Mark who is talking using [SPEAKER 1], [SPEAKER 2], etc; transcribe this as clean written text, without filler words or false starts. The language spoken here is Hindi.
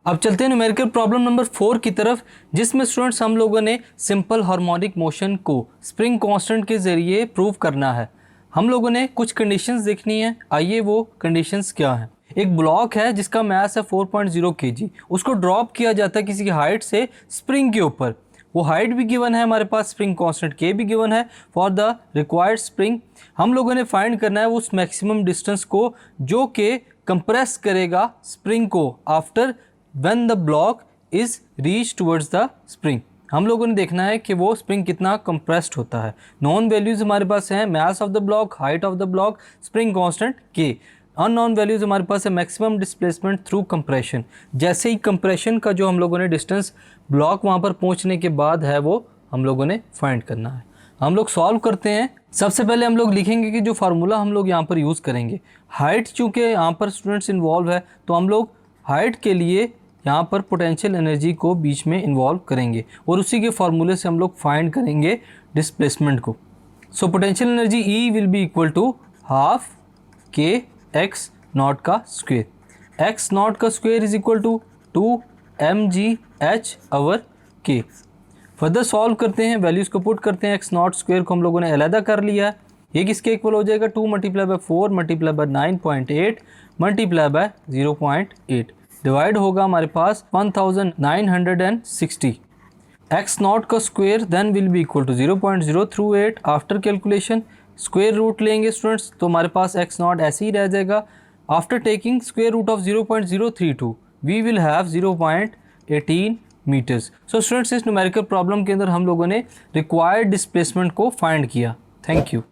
[SPEAKER 1] अब चलते हैं न्यूमेरिकल प्रॉब्लम नंबर 4 की तरफ, जिसमें स्टूडेंट्स हम लोगों ने सिंपल हार्मोनिक मोशन को स्प्रिंग कांस्टेंट के ज़रिए प्रूव करना है। हम लोगों ने कुछ कंडीशंस देखनी है। आइए वो कंडीशंस क्या हैं। एक ब्लॉक है जिसका मास है 4.0 kg, उसको ड्रॉप किया जाता है किसी की हाइट से स्प्रिंग के ऊपर। वो हाइट भी गिवन है हमारे पास, स्प्रिंग कांस्टेंट के भी गिवन है फॉर द रिक्वायर्ड स्प्रिंग। हम लोगों ने फाइंड करना है उस मैक्सिमम डिस्टेंस को जो कि कंप्रेस करेगा स्प्रिंग को after when the block is reached towards the spring। हम लोगों ने देखना है कि वो स्प्रिंग कितना कंप्रेस्ड होता है। नॉन वैल्यूज हमारे पास हैं, mass of the block, height of the block, spring constant के। अननोन वैल्यूज हमारे पास है मैक्सिमम डिस्प्लेसमेंट थ्रू कंप्रेशन। जैसे ही कंप्रेशन का जो हम लोगों ने डिस्टेंस ब्लॉक वहाँ पर पहुँचने के बाद है वो हम लोगों ने फाइंड करना है। हम लोग सॉल्व करते हैं। सबसे पहले हम लोग लिखेंगे कि जो फार्मूला हम लोग यहाँ पर यूज़ करेंगे, हाइट चूँकि यहाँ पर स्टूडेंट्स इन्वॉल्व है तो हम लोग हाइट के लिए यहाँ पर पोटेंशियल एनर्जी को बीच में इन्वॉल्व करेंगे और उसी के फार्मूले से हम लोग फाइंड करेंगे डिस्प्लेसमेंट को। So potential energy E will be equal to half के एक्स नॉट का स्क्वेयर। एक्स नॉट का square is equal to 2 mgh over के। फर्दर सॉल्व करते हैं, वैल्यूज़ को पुट करते हैं। एक्स नॉट स्क्वेयर को हम लोगों ने अलहदा कर लिया है। ये किसके इक्वल हो जाएगा, 2 multiply by 4 multiply by 9.8 multiply by 0.8 divide होगा हमारे पास 1960। एक्स नॉट का square then will be equal to 0.038। After calculation square root लेंगे स्टूडेंट्स तो हमारे पास एक्स नॉट ऐसे ही रह जाएगा। After taking square root of 0.032 we will have 0.18 metres. So students इस न्यूमेरिकल प्रॉब्लम के अंदर हम लोगों ने रिक्वायर्ड डिस्प्लेसमेंट को फाइंड किया। Thank you.